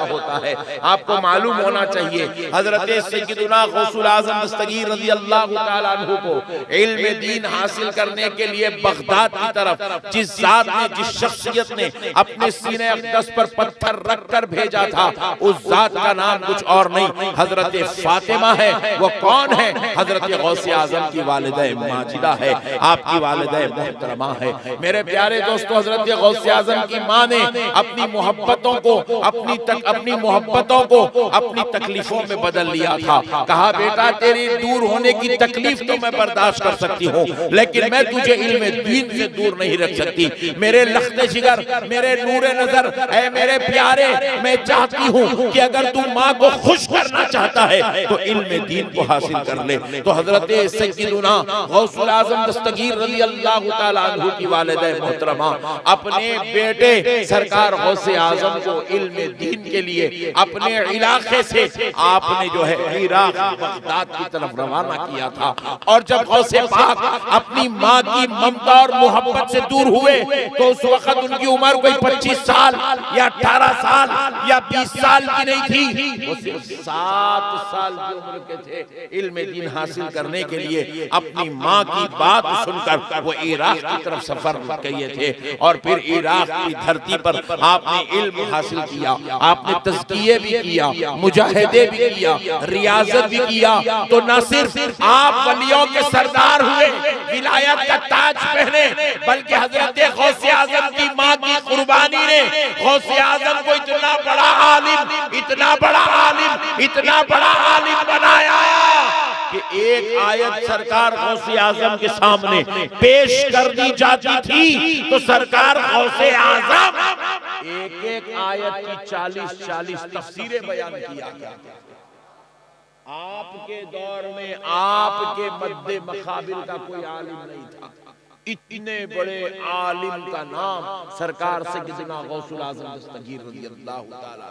पैदा होता है। आपको मालूम होना चाहिए हजरत सय्यदुना गौसुल आज़म दस्तगीर रज़ी अल्लाह तआला अन्हु को इल्म दीन हासिल करने के लिए बगदाद की तरफ जिस जात ने, जिस शख्सियत ने अपने सीने अक़दस पर पत्थर रखकर भेजा था, उस जात का नाम कुछ और नहीं हजरत फातिमा है। वो कौन है? हजरत गौसे आज़म की वालिदा माजिदा है, आपकी वालिदा मोहतरमा है। मेरे प्यारे दोस्तों, हजरत गौसे आज़म की माँ ने अपनी मोहब्बतों को अपनी तकलीफों में बदल लिया था। कहा बेटा तेरी दूर होने की तकलीफ तो मैं बर्दाश्त कर सकती हूँ, लेकिन मैं तुझे इल्म दीन से दूर नहीं रख सकती। मेरे लख्ते जिगर, मेरे नूरे नजर, ऐ मेरे प्यारे, मैं चाहती हूँ कि अगर तू माँ को खुश करना चाहता है तो इल्म दीन को हासिल कर ले। तो हजरत सय्यदुना गौसुल आज़म दस्तगीर रज़ी अल्लाह तआला अन्हु की वालिदा मोहतरमा अपने बेटे सरकार गौसे आज़म को इल्म दीन के लिए अपने इलाके से आपने जो है इराक बगदाद की तरफ रवाना किया था। और जब गौसे पाक अपनी माँ की ममता और मोहब्बत से दूर हुए तो उस वक्त उनकी उम्र कोई 25 साल या 18 साल या 20 साल की नहीं थी, वो सिर्फ 7 साल की उम्र के थे। इल्म दीन हासिल करने के लिए अपनी माँ की बात सुनकर वो इराक की तरफ सफर किए थे और फिर इराक की धरती पर आपने इल्म हासिल किया, आपने तज़किये भी किया, मुजाहिदे भी किया, रियाजत भी किया। तो न सिर्फ आप वलियों के सरदार हुए, विलायत का ताज पहने, बल्कि हजरत गौसे आज़म की माँ की कुर्बानी ने गौसे आज़म को इतना बड़ा आलिम, इतना बड़ा आलिम, इतना बड़ा आलिम बनाया कि एक आयत सरकार गौसे आज़म के सामने पेश कर दी जाती थी तो सरकार गौसे आज़म एक एक आयत की 40-40 तफसीरें बयान किया करते थे। आपके दौर में आपके मद्दे मकाबिल का कोई आलिम नहीं था। इतने बड़े आलिम का नाम सरकार सय्यदुना गौसुल आज़म दस्तगीर रज़ी अल्लाह तआला।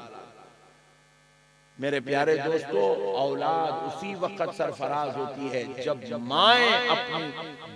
मेरे प्यारे दोस्तों, औलाद उसी वक्त सरफराज होती है जब माएँ अपनी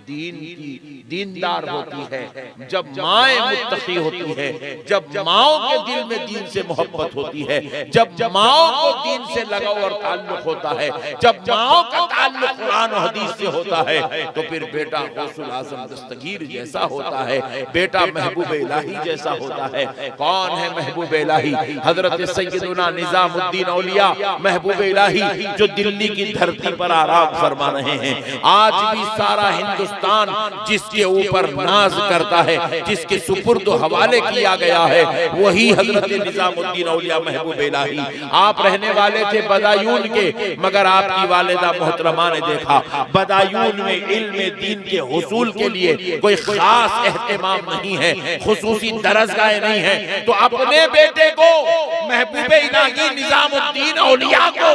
दीन की दीनदार होती है, जब माएँ मुत्तकी होती है, जब माओं के दिल में दीन से मोहब्बत होती है, जब माओं को दीन से लगाव और ताल्लुक होता है, जब माओं का ताल्लुक कुरान और हदीस से होता है, तो फिर बेटा गौसुल आज़म दस्तगीर जैसा होता है, बेटा महबूब इलाही जैसा होता है। कौन है महबूब इलाही? हजरत सय्यदुना निज़ामुद्दीन औलिया महबूब इलाही जो दिल्ली की धरती पर आराम फरमा रहे हैं। आज भी सारा हिंदुस्तान जिसके ऊपर नाज करता है, जिसके सुपुर्द हवाले किया गया है, वही हजरत निजामुद्दीन औलिया महबूब इलाही। आप रहने वाले थे बदायून के, मगर आपकी वालिदा मोहतरमा ने देखा बदायून में इल्म दीन के हुसूल के लिए कोई खास एहतमाम नहीं है, खुसूसी दरसगाह नहीं है, तो अपने बेटे को महबूब इलाही निजामुद्दीन औलिया को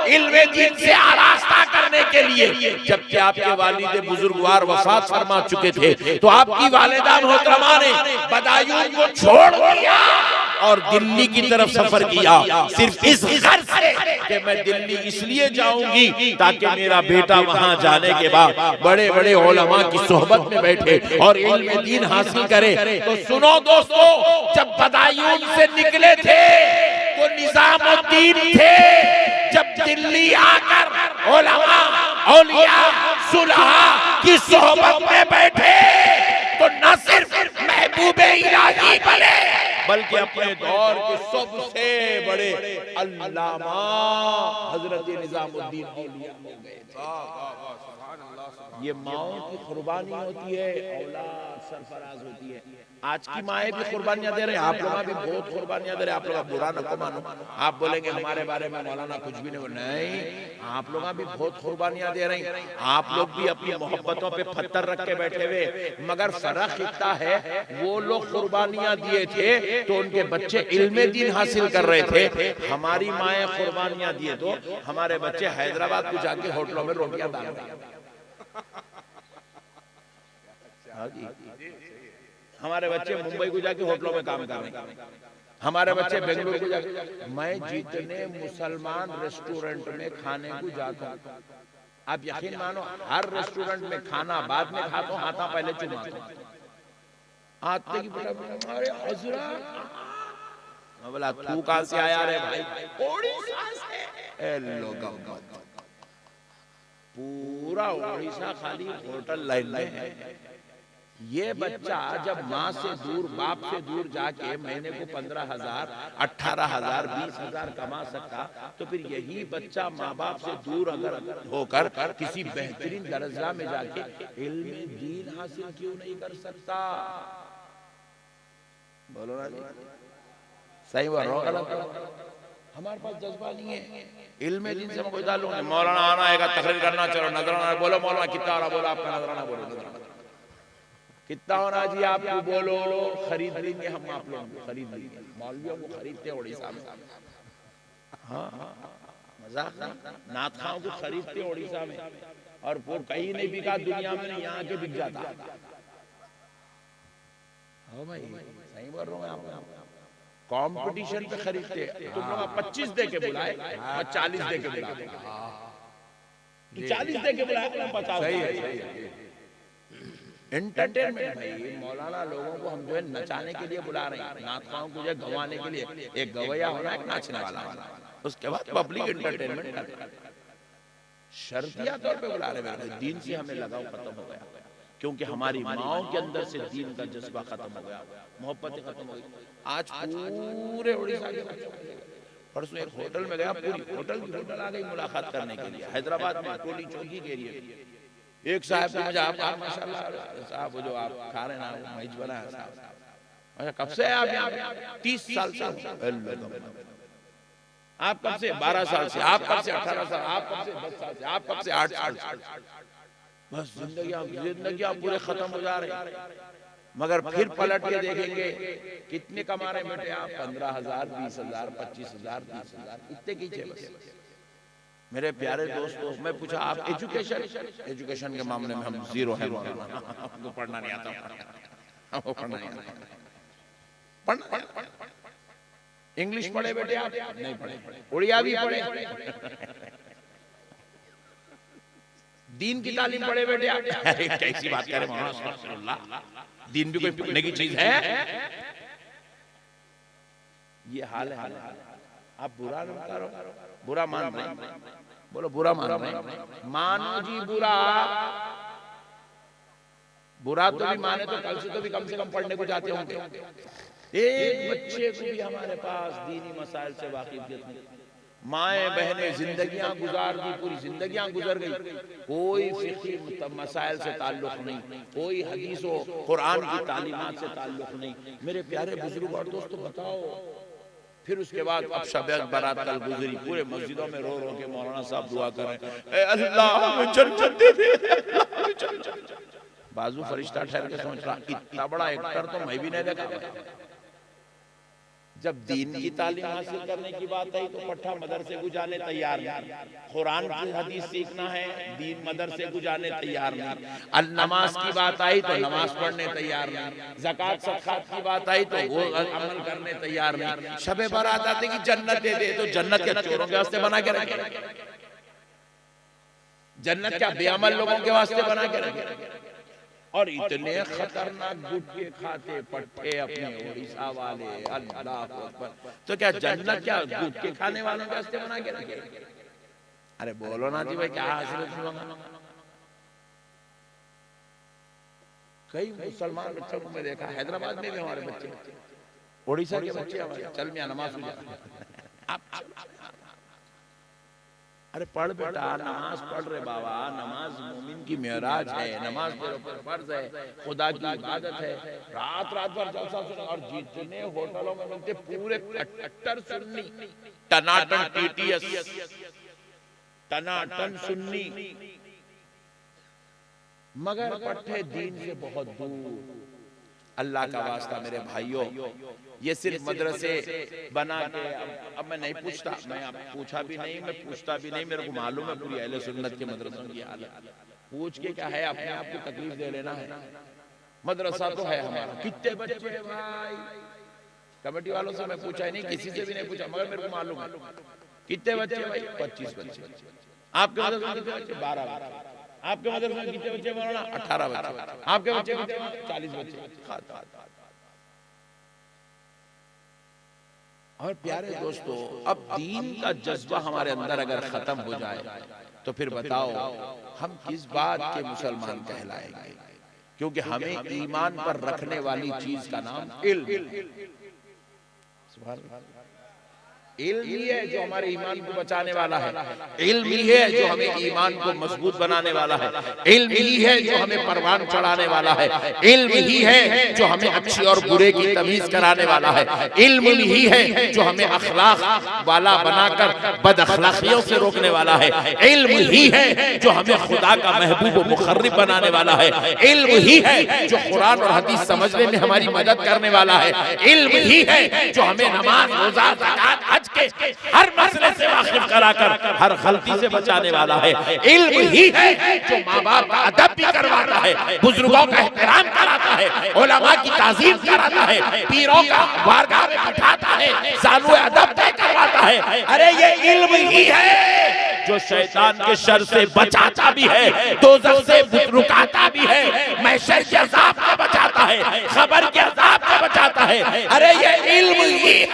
इल्म दीन से आरास्ता करने के लिए, जबकि आपके वालिद बुजुर्गवार वफात फरमा चुके थे, तो आपकी वालिदा मोहतरमा ने बदायूं को छोड़ दिया और दिल्ली की तरफ सफर किया, सिर्फ इस गर्ज से कि मैं दिल्ली इसलिए जाऊंगी ताकि मेरा बेटा वहां जाने के बाद बड़े बड़े उलमा की सोहबत में बैठे और इल्म दीन हासिल करे। तो सुनो दोस्तों, जब बदायूं से निकले थे तो निजामुद्दीन थे, जब दिल्ली आकर उलमा औलिया सुलहा की सोहबत में बैठे तो न सिर्फ महबूब इलाही बने बल्कि अपने दौर के सबसे बड़े अल्लामा हजरत निजामुद्दीन औलिया हो गए थे। ये माओं की कुर्बानी होती है, औलाद सरफराज होती है। आज की माएँ भी कुर्बानियां दे रहे हैं, आप लोग भी बहुत कुर्बानियां दे रहे हैं। आप लोग बुरा न को मानो, आप बोलेंगे हमारे बारे में मौलाना कुछ भी नहीं, आप लोग भी बहुत कुर्बानियां दे रहे हैं। आप लोग भी अपनी मोहब्बतों पे पत्थर रख के बैठे हुए, मगर फर्क इतना है वो लोग कुर्बानियां दिए थे तो उनके बच्चे इल्म दीन हासिल कर रहे थे। हमारी माएँ कुर्बानियां दिए तो हमारे बच्चे हैदराबाद को जाके होटलों में रोटियां डाल रहे हैं। हमारे बच्चे मुंबई को जाके होटलों में काम कर रहे हैं, हमारे बच्चे बेंगलुरु को जाके। मैं जितने मुसलमान रेस्टोरेंट में खाने को जाता हूँ, आप यकीन मानो हर रेस्टोरेंट में खाना बाद में खाता हूँ, हाथा पहले चुमाता हूँ। आते की बेटा अरे हजरत मैं बोला तू कहां से आया रे भाई? ओडिशा से। ए लोगों, पूरा ओडिशा खाली होटल लाइन में है। ये बच्चा जब माँ से दूर, बाप से दूर जाके महीने को 15,000, 18,000, 20,000 कमा सकता, तो फिर यही बच्चा माँ बाप से दूर अगर होकर किसी बेहतरीन दर्जा में जाके इल्म दीन हासिल क्यों नहीं कर सकता? बोलो ना जी, सही बोल रहा हूं गलत? हमारे पास जज्बा नहीं है इल्म दीन से। मैं कोई ताल्लुक नहीं। मौलाना आना आएगा, तकरीर करना, चलो नजराना बोलो, मौलाना कितना हो रहा बोलो, आपका नजराना बोलो, नजराना कितना होना जी आपको बोलो, खरीद लेंगे हम, आप लोग खरीद लेंगे। मौलवियों को खरीदते उड़ीसा में। हाँ, मजाक नहीं, नात खाओं को खरीदते उड़ीसा में, और वो कहीं नहीं बिका दुनिया में, नहीं यहाँ के बिक जाता। हाँ भाई, सही बोल रहा हूँ मैं आपको। कंपटीशन पे खरीदते। तुम लोग 25 दे के बुलाए, मैं 40 दे के बुलाए। 40 दे के बुलाए, 50 है। एंटरटेनमेंट भाई, मौलाना लोगों को हम जो है नचाने के लिए बुला रहे हैं, नातखाओं को जो है गंवाने के लिए। एक गवैया होना, एक नाचने वाला, उसके बाद पब्लिक एंटरटेनमेंट। शर्तिया तौर पे बुला रहे हैं। दीन से हमें लगाव खत्म हो गया, क्योंकि हमारी माओं के अंदर से दीन का जज्बा खत्म हो गया, मोहब्बतें खत्म हो गई। आज पूरे उड़ीसा के बच्चे, परसों एक होटल में गया, पूरी होटल की होटल आ गई मुलाकात करने के लिए, हैदराबाद में टोली चौकी के एरिया। एक साहब ने मुझे, आप माशाल्लाह साहब, वो जो आप खा रहे हैं ना मैच बना है साहब, अच्छा कब से आप यहाँ? 30 साल से। आप कब से? 12 साल से। आप कब से? 18 साल। आप कब से? 10 साल से। आप कब से? 8 साल से। बस जिंदगी पूरे खत्म हो जा रहे। मगर फिर पलट के देखेंगे कितने कमा रहे बेटे आप? 15,000, 20,000, 25,000, 30,000, इतने कीजिए बस। मेरे प्यारे दोस्तों, मैं पूछा आप एजुकेशन के मामले में हम जीरो हैं, हमको पढ़ना नहीं आता, हमको पढ़ना नहीं आता। पढ़ना, इंग्लिश पढ़े बेटे आप? नहीं पढ़े। उड़िया भी पढ़े? दीन की तालीम पढ़े बेटे आप? कैसी बात करें मौलाना, दीन भी कोई पढ़ने की चीज है? ये हाल है। आप बुरा न करो, बुरा मान रहे, बोलो बुरा मान रहे, मानो जी बुरा। बुरा तो भी माने तो कल से तो भी कम से कम पढ़ने को जाते होंगे। एक बच्चे को भी हमारे पास दीनी मसाइल से वाकिफियत नहीं। माए बहनें जिंदगियां गुजार दी, पूरी जिंदगियां गुजर गई, कोई फिक़ही मसाइल से ताल्लुक नहीं, कोई हदीसों कुरान की तालीमात से ताल्लुक नहीं। मेरे प्यारे बुजुर्ग और दोस्तों बताओ, फिर उसके बाद अब शब बारात कल गुजरी, पूरे मस्जिदों में रो रो के मौलाना साहब दुआ कर रहे हैं, ए अल्लाह जन्नत दे दे। बाजू फरिश्ता ठहर के सोच रहा, इतना बड़ा एक्टर तो मैं भी नहीं देखा। जब दीन की तालीम हासिल करने की बात आई तो पट्ठा मदरसे को जाने तैयार नहीं, कुरान की हदीस सीखना है दीन मदरसे को जाने तैयार नहीं, अल नमाज की बात आई तो नमाज पढ़ने तैयार नहीं, ज़कात सदक़ात की बात आई तो वो अमल करने तैयार नहीं। शबे बारात आते कि जन्नत दे दे, तो जन्नत क्या चोरों के वास्ते बना के रखे? जन्नत क्या बेअमल लोगों के वास्ते बना के रखे? और इतने खतरनाक गुटके खाते पट्टे अपने उड़ीसा वाले, अल्लाह अकबर। तो क्या जन्नत क्या गुटके खाने वालों के वास्ते बना के रखे? अरे बोलो ना जी भाई, क्या हासिल? कई मुसलमान बच्चों को मैं देखा, हैदराबाद में भी हमारे बच्चे, उड़ीसा के बच्चे हमारे, चल मियां नमाज हो जाए। अरे पढ़ बेटा, नमाज पढ़ रहे बाबा, नमाज मोमिन की मेराज है, नमाज तेरे ऊपर फर्ज है, खुदा की इबादत है। रात रात भर जलसा सुना, और जितने होटलों में मिलते पूरे कट्टर सुन्नी, टनाटन टीटीएस, टनाटन सुन्नी, मगर पट्टे दीन से बहुत दूर। अल्लाह का वास्ता मेरे भाइयों, ये सिर्फ मदरसे बना के, अब मैं नहीं पूछता, मैं अब पूछा भी नहीं, मैं पूछता भी नहीं, मेरे को मालूम है पूरी अहले सुन्नत के मदरसों की हालत। पूछ के क्या है, अपने आप को तकलीफ दे लेना है। मदरसा तो है हमारा, कितने बच्चे हैं भाई? कमेटी वालों से मैं पूछा ही नहीं, किसी से भी नहीं पूछा, मगर मेरे को मालूम है कितने बच्चे भाई? 25 बच्चे। आपके मदरसे कितने बच्चे? 12। आपके मदरसे में कितने बच्चे मौलाना? 18 बच्चे। आपके बच्चे कितने? 40 बच्चे। और प्यारे दोस्तों, अब दीन का जज्बा हमारे अंदर अगर खत्म हो जाए तो फिर बताओ हम किस बात के मुसलमान कहलाएंगे? क्योंकि हमें ईमान पर रखने वाली चीज का नाम इल्म। इल्म ही है जो हमारे ईमान को बचाने वाला है, इल्म ही है जो हमें ईमान को मजबूत बनाने वाला है, इल्म ही है जो हमें परवान चढ़ाने वाला है, इल्म ही है जो हमें अच्छी और बुरे की तमीज कराने वाला है, इल्म ही है जो हमें अखलाक वाला बनाकर बद अखलाकियों से रोकने वाला है, इल्म ही है जो हमें खुदा का महबूब व मुखर्रिब बनाने वाला है, इल्म ही है जो कुरान और हदीस समझने में हमारी मदद करने वाला है, इल्म ही है जो हमें नमाज, रोजा, ज़कात, हज के हर मसले से वाकिफ कराकर हर गलती से बचाने वाला है, इल्म ही है जो माँ बाप का अदब भी करवाता है, बुजुर्गों का एहतराम कराता है, उलमा की ताज़ीम कराता है, पीरों का बारगाह में बिठाता है, सानू अदब तय करवाता है। अरे ये इल्म ही है जो शैतान के शर से बचाता भी है, दोज़ख से रुकाता भी है, महशर के अज़ाब से बचाता है, खबर के अज़ाब से बचाता है। अरे ये इल्म ही